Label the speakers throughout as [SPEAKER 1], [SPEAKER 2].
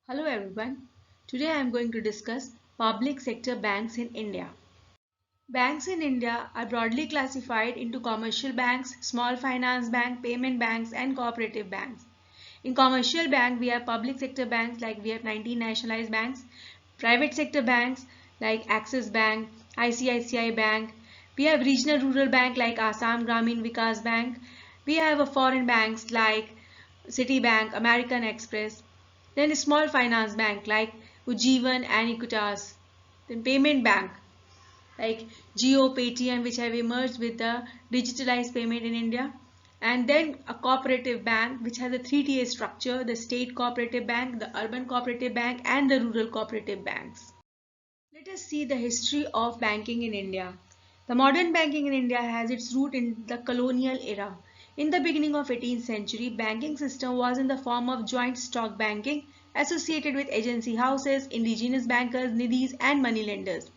[SPEAKER 1] Hello everyone. Today I am going to discuss public sector banks in India. Banks in India are broadly classified into commercial banks, small finance bank, payment banks and cooperative banks. In commercial bank we have public sector banks like we have 19 nationalized banks, private sector banks like Axis Bank, ICICI Bank. We have regional rural bank like Assam Gramin Vikas Bank. We have a foreign banks like Citibank, American Express. Then a small finance bank like Ujjivan and Equitas. Then payment bank like Jio, Paytm, which have emerged with the digitalized payment in India. And then a cooperative bank which has a three-tier structure: the state cooperative bank, the urban cooperative bank and the rural cooperative banks. Let us see the history of banking in India. The modern banking in India has its root in the colonial era. In the beginning of 18th century, banking system was in the form of joint stock banking associated with agency houses, indigenous bankers, nidhis and money lenders.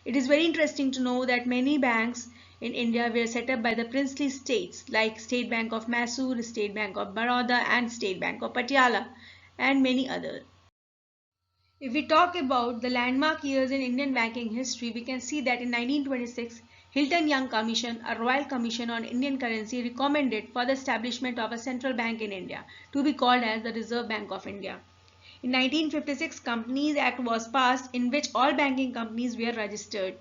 [SPEAKER 1] It is very interesting to know that many banks in India were set up by the princely states like State Bank of Mysore, State Bank of Baroda and State Bank of Patiala and many others. If we talk about the landmark years in Indian banking history, we can see that in 1926, Hilton Young Commission, a royal commission on Indian currency, recommended for the establishment of a central bank in India to be called as the Reserve Bank of India. In 1956, Companies Act was passed in which all banking companies were registered.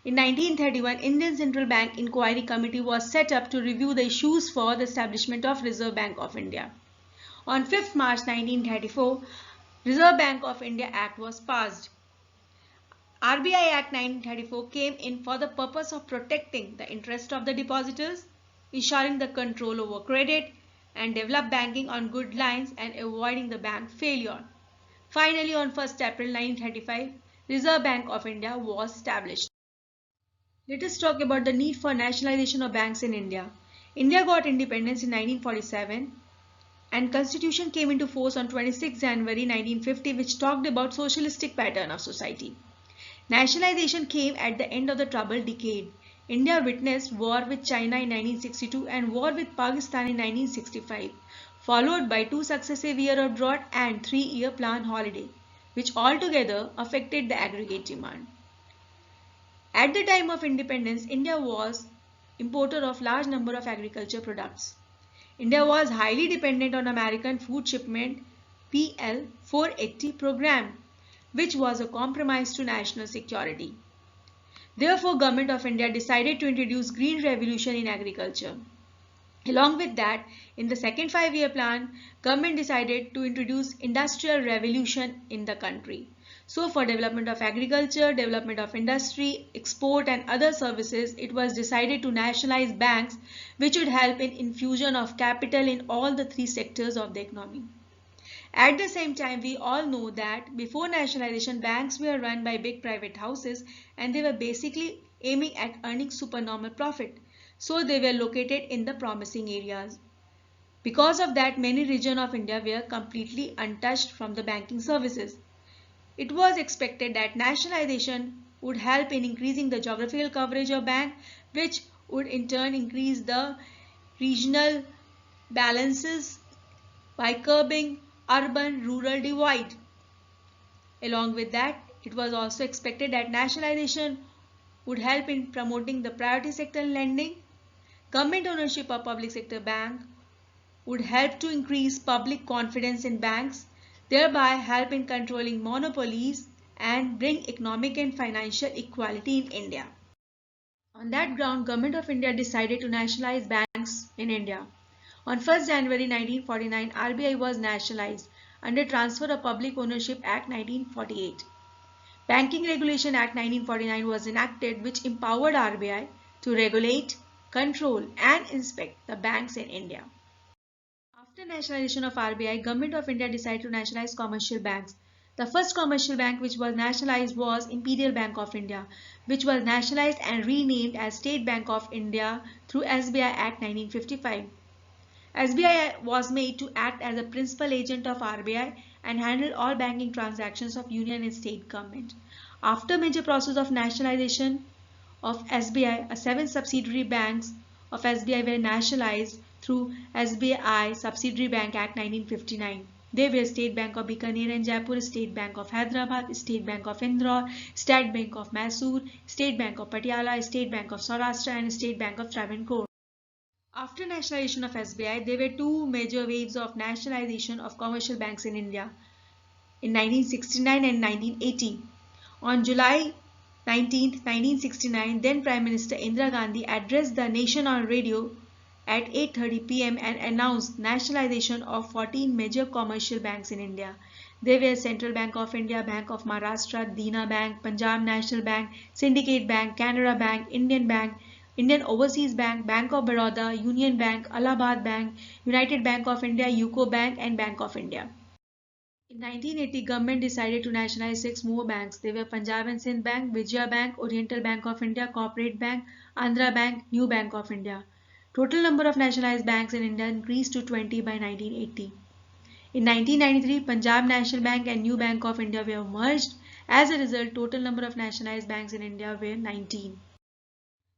[SPEAKER 1] In 1931, Indian Central Bank Inquiry Committee was set up to review the issues for the establishment of Reserve Bank of India. On 5th March 1934, Reserve Bank of India Act was passed. RBI Act 1934 came in for the purpose of protecting the interest of the depositors, ensuring the control over credit, and develop banking on good lines and avoiding the bank failure. Finally, on 1st April 1935, Reserve Bank of India was established. Let us talk about the need for nationalization of banks in India. India got independence in 1947 and Constitution came into force on 26 January 1950, which talked about socialistic pattern of society. Nationalization came at the end of the troubled decade. India witnessed war with China in 1962 and war with Pakistan in 1965, followed by two successive years of drought and 3-year plan holiday, which altogether affected the aggregate demand. At the time of independence, India was importer of large number of agriculture products. India was highly dependent on American food shipment PL 480 program, which was a compromise to national security. Therefore, Government of India decided to introduce Green Revolution in agriculture. Along with that, in the second 5-year plan, government decided to introduce industrial revolution in the country. So for development of agriculture, development of industry, export and other services, it was decided to nationalize banks which would help in infusion of capital in all the three sectors of the economy. At the same time, we all know that before nationalization, banks were run by big private houses and they were basically aiming at earning supernormal profit. So they were located in the promising areas. Because of that, many regions of India were completely untouched from the banking services. It was expected that nationalization would help in increasing the geographical coverage of bank, which would in turn increase the regional balances by curbing urban-rural divide. Along with that, it was also expected that nationalization would help in promoting the priority sector lending. Government ownership of public sector bank would help to increase public confidence in banks, thereby help in controlling monopolies and bring economic and financial equality in India. On that ground, Government of India decided to nationalize banks in India. On 1st January 1949, RBI was nationalized under Transfer of Public Ownership Act 1948. Banking Regulation Act 1949 was enacted, which empowered RBI to regulate, control and inspect the banks in India. After nationalization of RBI, Government of India decided to nationalize commercial banks. The first commercial bank which was nationalized was Imperial Bank of India, which was nationalized and renamed as State Bank of India through SBI Act 1955. SBI was made to act as a principal agent of RBI and handle all banking transactions of union and state government. After major process of nationalization of SBI, 7 subsidiary banks of SBI were nationalized through SBI Subsidiary Bank Act 1959. They were State Bank of Bikaner and Jaipur, State Bank of Hyderabad, State Bank of Indore, State Bank of Mysore, State Bank of Patiala, State Bank of Saurashtra and State Bank of Travancore. After nationalization of SBI, there were two major waves of nationalization of commercial banks in India in 1969 and 1980. On July 19, 1969, then Prime Minister Indira Gandhi addressed the nation on radio at 8:30 p.m. and announced nationalization of 14 major commercial banks in India. They were Central Bank of India, Bank of Maharashtra, Dena Bank, Punjab National Bank, Syndicate Bank, Canara Bank, Indian Bank, Indian Overseas Bank, Bank of Baroda, Union Bank, Allahabad Bank, United Bank of India, UCO Bank and Bank of India. In 1980, government decided to nationalize 6 more banks. They were Punjab and Sindh Bank, Vijaya Bank, Oriental Bank of India, Corporate Bank, Andhra Bank, New Bank of India. Total number of nationalized banks in India increased to 20 by 1980. In 1993, Punjab National Bank and New Bank of India were merged. As a result, total number of nationalized banks in India were 19.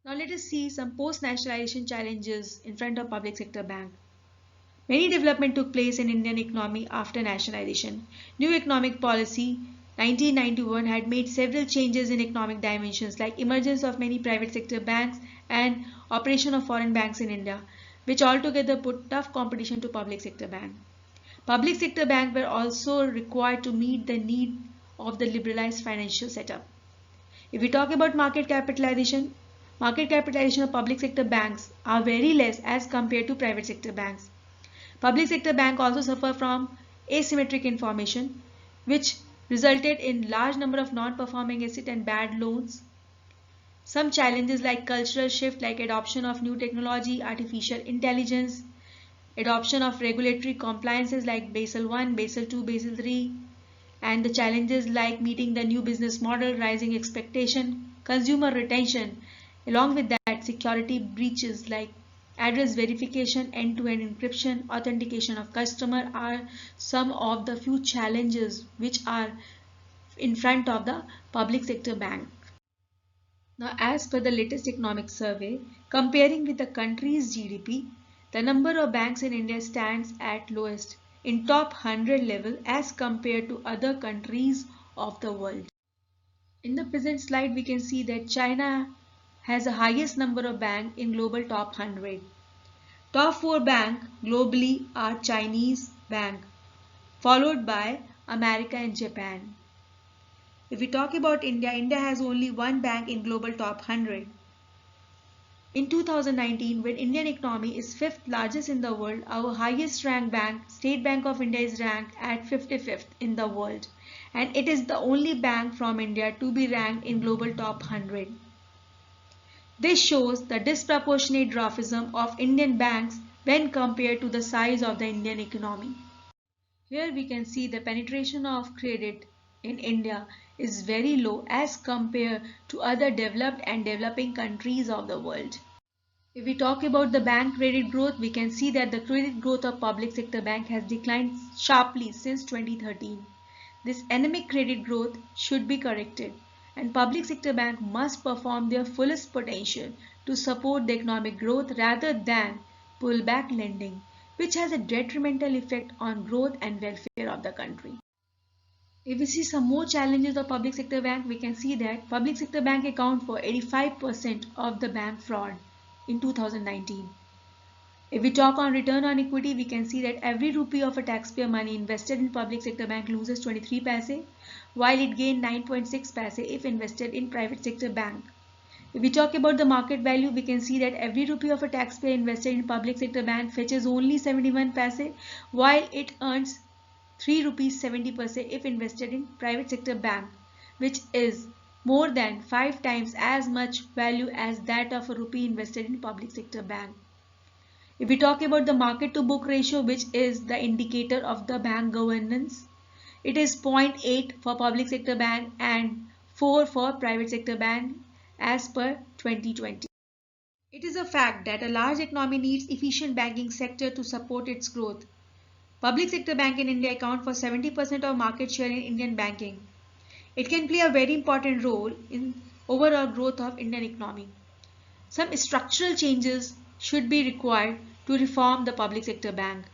[SPEAKER 1] Now let us see some post-nationalization challenges in front of public sector bank. Many development took place in Indian economy after nationalization. New economic policy 1991 had made several changes in economic dimensions like emergence of many private sector banks and operation of foreign banks in India, which altogether put tough competition to public sector bank. Public sector banks were also required to meet the need of the liberalized financial setup. If we talk about market capitalization of public sector banks are very less as compared to private sector banks. Public sector banks also suffer from asymmetric information, which resulted in large number of non-performing assets and bad loans. Some challenges like cultural shift like adoption of new technology, artificial intelligence, adoption of regulatory compliances like Basel I, Basel II, Basel III, and the challenges like meeting the new business model, rising expectation, consumer retention, along with that security breaches like address verification, end-to-end encryption, authentication of customer are some of the few challenges which are in front of the public sector bank. Now, as per the latest economic survey, comparing with the country's GDP, the number of banks in India stands at lowest in top 100 level as compared to other countries of the world. In the present slide, we can see that China has the highest number of banks in global top 100. Top 4 banks globally are Chinese bank, followed by America and Japan. If we talk about India, India has only one bank in global top 100. In 2019, when Indian economy is 5th largest in the world, our highest ranked bank, State Bank of India, is ranked at 55th in the world. And it is the only bank from India to be ranked in global top 100. This shows the disproportionate dwarfism of Indian banks when compared to the size of the Indian economy. Here we can see the penetration of credit in India is very low as compared to other developed and developing countries of the world. If we talk about the bank credit growth, we can see that the credit growth of public sector bank has declined sharply since 2013. This anemic credit growth should be corrected, and public sector bank must perform their fullest potential to support the economic growth rather than pull back lending, which has a detrimental effect on growth and welfare of the country. If we see some more challenges of public sector bank, we can see that public sector bank account for 85% of the bank fraud in 2019. If we talk on return on equity, we can see that every rupee of a taxpayer money invested in public sector bank loses 23 paise, while it gained 9.6 paise if invested in private sector bank. If we talk about the market value, we can see that every rupee of a taxpayer invested in public sector bank fetches only 71 paise, while it earns 3 rupees 70 paise if invested in private sector bank, which is more than 5 times as much value as that of a rupee invested in public sector bank. If we talk about the market to book ratio, which is the indicator of the bank governance, it is 0.8 for public sector bank and 4 for private sector bank as per 2020. It is a fact that a large economy needs efficient banking sector to support its growth. Public sector bank in India account for 70% of market share in Indian banking. It can play a very important role in overall growth of Indian economy. Some structural changes should be required to reform the public sector bank.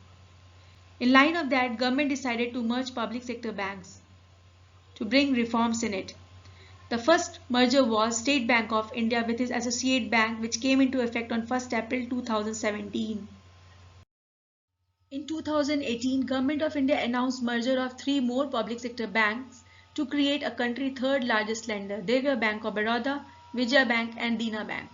[SPEAKER 1] In line of that, government decided to merge public sector banks to bring reforms in it. The first merger was State Bank of India with its associate bank, which came into effect on 1st April 2017. In 2018, Government of India announced merger of 3 more public sector banks to create a country third largest lender, they were Bank of Baroda, Vijaya Bank and Dena Bank.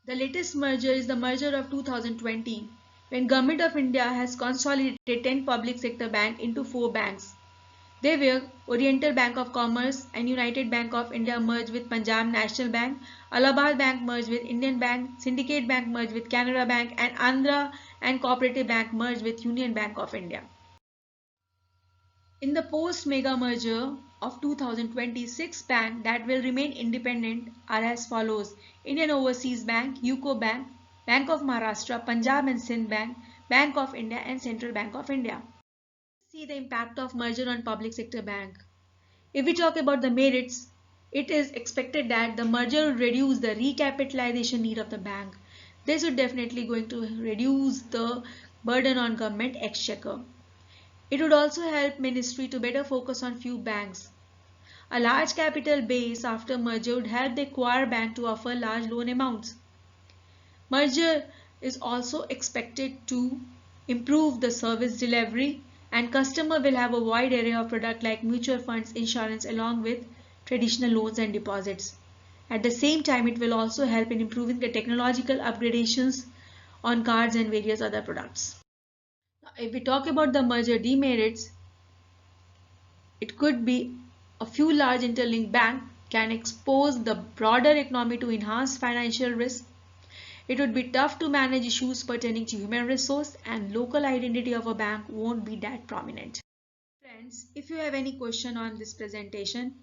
[SPEAKER 1] The latest merger is the merger of 2020, when Government of India has consolidated 10 public sector banks into 4 banks. They were Oriental Bank of Commerce and United Bank of India merged with Punjab National Bank, Allahabad Bank merged with Indian Bank, Syndicate Bank merged with Canara Bank, and Andhra and Cooperative Bank merged with Union Bank of India. In the post-mega merger of 2026 banks that will remain independent are as follows: Indian Overseas Bank, UCO Bank, Bank of Maharashtra, Punjab and Sindh Bank, Bank of India and Central Bank of India. See the impact of merger on public sector bank. If we talk about the merits, it is expected that the merger will reduce the recapitalization need of the bank. This would definitely going to reduce the burden on government exchequer. It would also help ministry to better focus on few banks. A large capital base after merger would help the acquired bank to offer large loan amounts. Merger is also expected to improve the service delivery, and customer will have a wide array of products like mutual funds, insurance along with traditional loans and deposits. At the same time, it will also help in improving the technological upgradations on cards and various other products. If we talk about the merger demerits, it could be a few large interlinked banks can expose the broader economy to enhanced financial risk. It would be tough to manage issues pertaining to human resource, and local identity of a bank won't be that prominent. Friends, if you have any question on this presentation,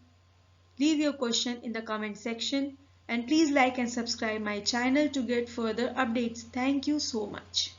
[SPEAKER 1] leave your question in the comment section and please like and subscribe my channel to get further updates. Thank you so much.